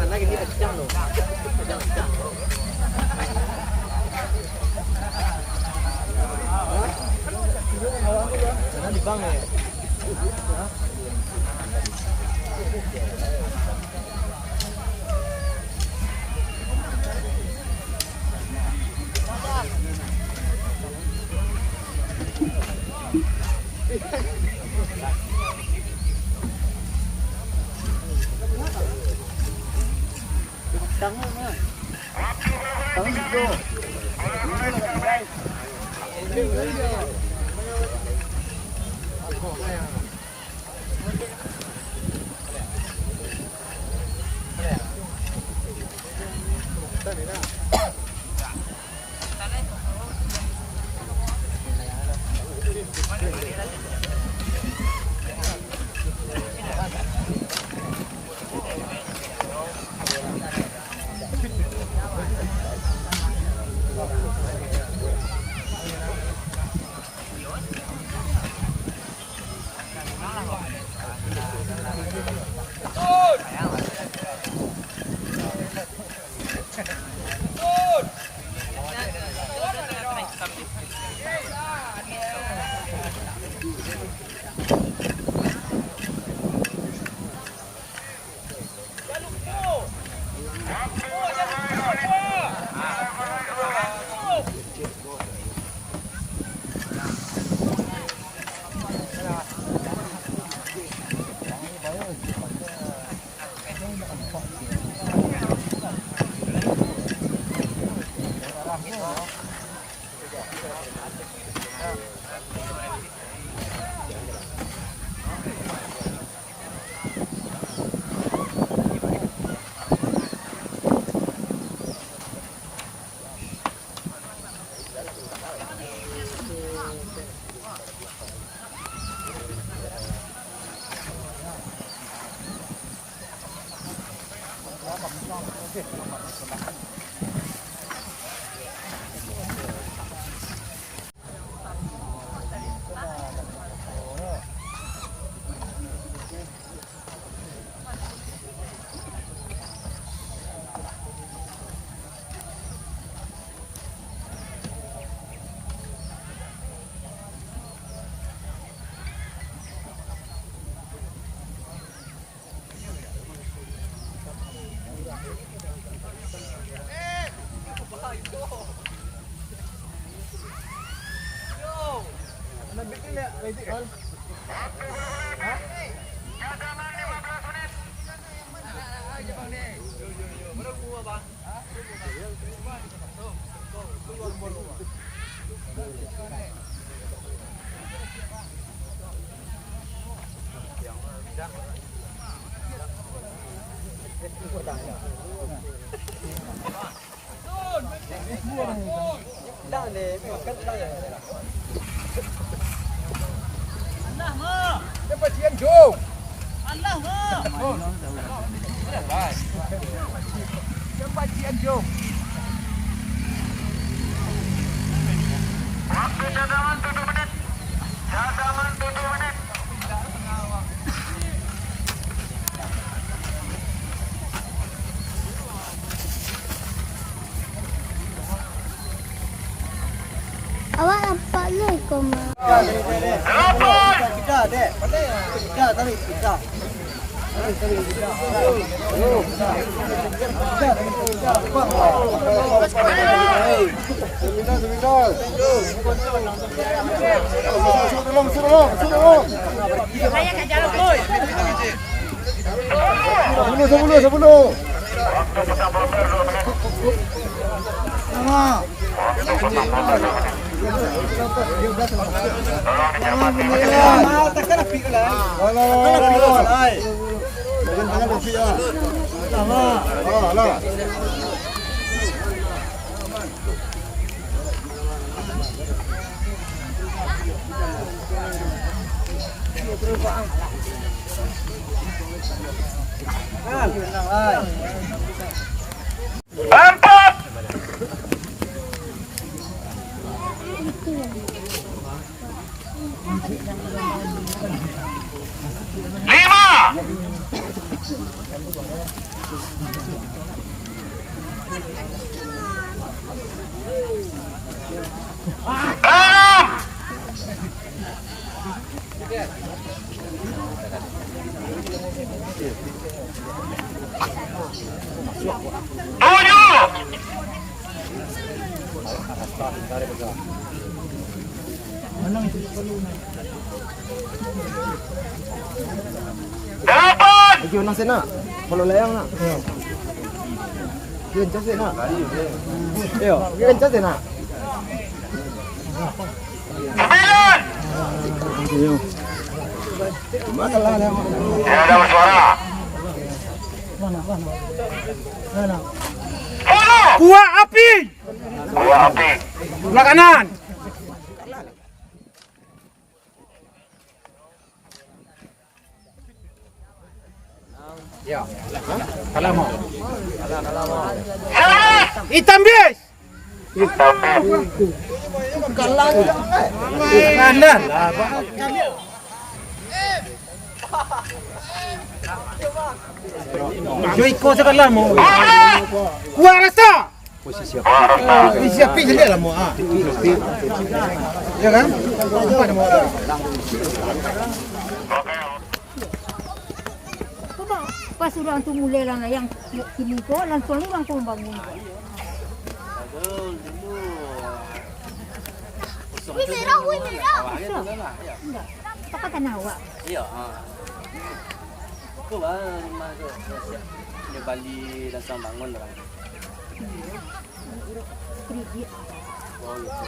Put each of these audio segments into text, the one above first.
lagi ni pecah loh. Pecah. Jangan dibang ya. Tangan itu. Cepat cian jom. Allah cepat cian jom. Waktu cadangan 7 menit. Cadangan 7 menit. Awak nampak ni kau mah. Kita dek. Kita tarik kita. Sebelum. Empat. 5 Lagi orang sen nak. Follow layang nak. Dia kencang sen nak. Yo, dia kencang sen nak. Yo. Makanlah layang. Ada suara. Kuah api. Buah api. Sebelah kanan. Ya. Kalau mau. Hitam bis. Kanan lah. Yo ikut sebelah mau. Kuah rasa. Posisi api je lah mau. Ya kan? Apa nama? Pas orang tu mulai lah yang kini ko langsung ni orang tu bangun. Wih merah, wih merah. Enggak. Apa kan awak? Ya. Kau memang tu siap dia Bali langsung bangun lah. Kredit. Oh gitu.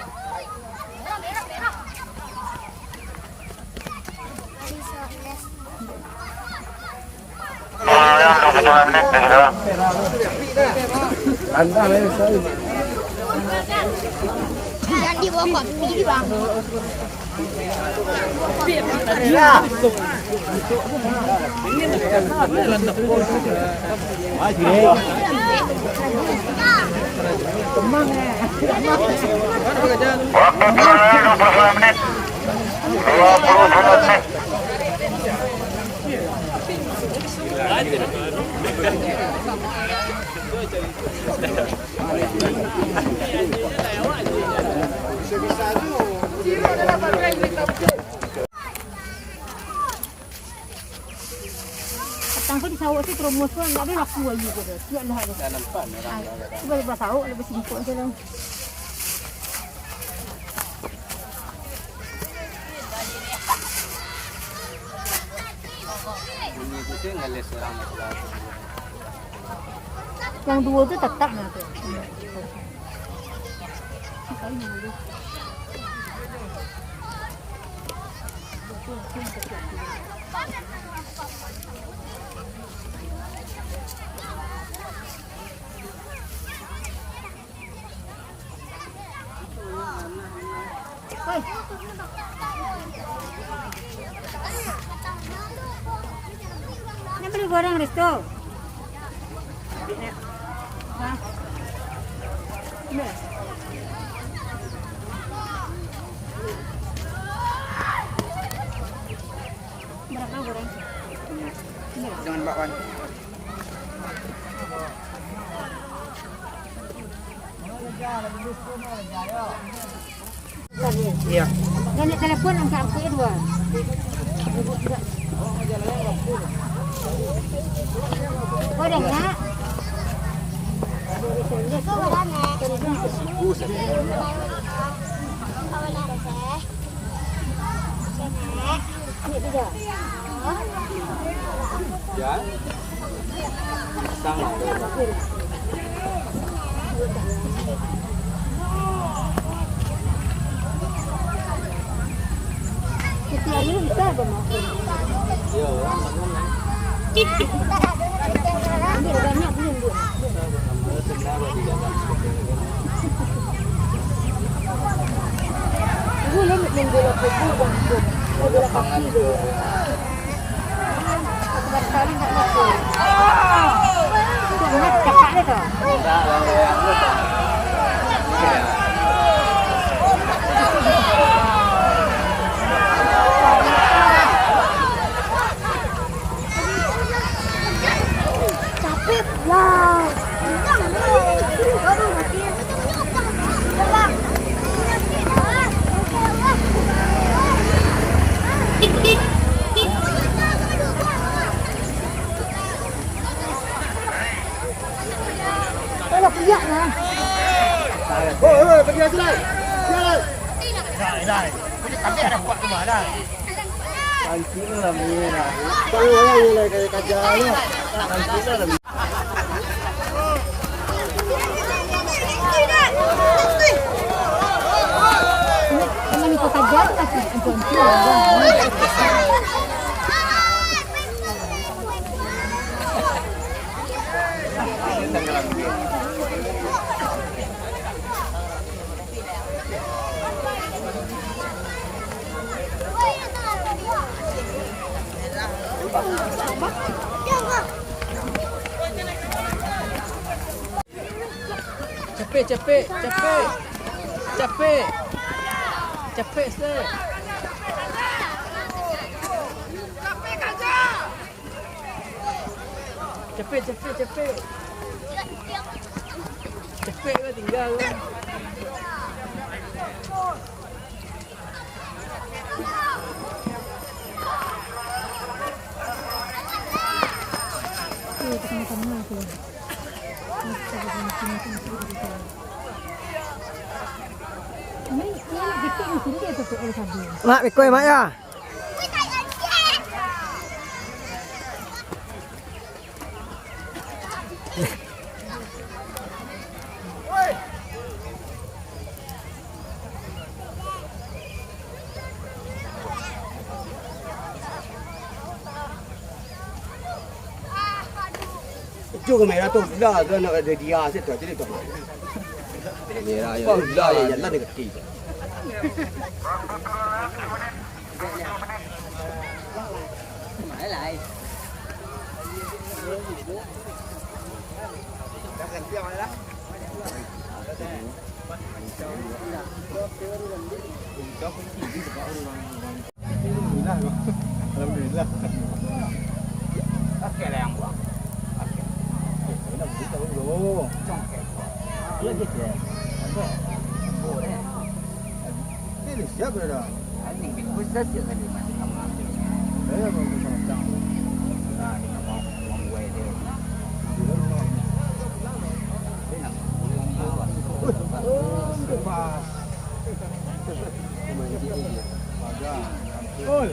Yang 29 menit sudah. Anda lah saya. Yang di bawah ini bang. Waktu turunnya 29 menit. 29 menit. Petang pun di sawah tu promosi tak ada laku lagi ke dah. Siap lah ada. Dah nampak orang Cuba lepas sawah lepas simpuk je lah. bunyi tu saya ngalis orang masalah. Yang dua tu tetap lah tu. Oi. Nak beli goreng resto? Ha? Ni. Berapa goreng? Jangan bakwan. Iya. Nenek telefon angkat aku ya dua. Goreng ya. Ini juga. Ya. Sang. Setiap hari bisa bermakan. Ya, orang mana? Ambil banyak belum bu? Ibu lagi menggolok kuku dan menggolok kaki tu. Aku sekali tak makan. Tu nak cakap dia tu. Dah lah yang tu. Tapi Kalau piak lah. Pergi sini. Anjing lah merah. Tahu orang yang kayak kajarnya. Kalau ni kau kajar kasih tuan tu. Capek sir. Capek. Capek lah tinggal. Tengah-tengah tu. Ini kita ni sini dia tu ada sabi. Mak bekoi mak ya. Cuk merah tu dah nak ada dia set tu jadi tu. Merah ya dah ya jalan dekat kiri. Alhamdulillah. Okey lah yang buang. Oh, ya gitu. Boleh. Ini siapa dah? Ini big saja tadi macam kamu ambil. Saya mau ke sana. Nah, ini mau buat dia. Oh,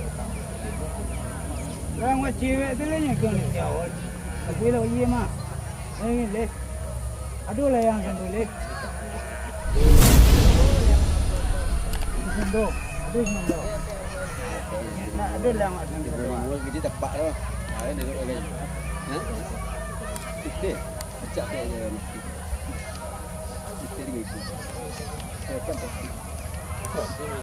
orang macam tu lah yang kau ni jawab. Aku dah iya mak. Ini leh. Aduh lah yang sentuh leh. Sentuh. Aduh sentuh. Nak ada lah mak sentuh. Kita tepak tu. Ada duduk lagi. Kita acak dia je. Kita dia ikut. Saya kan pasti.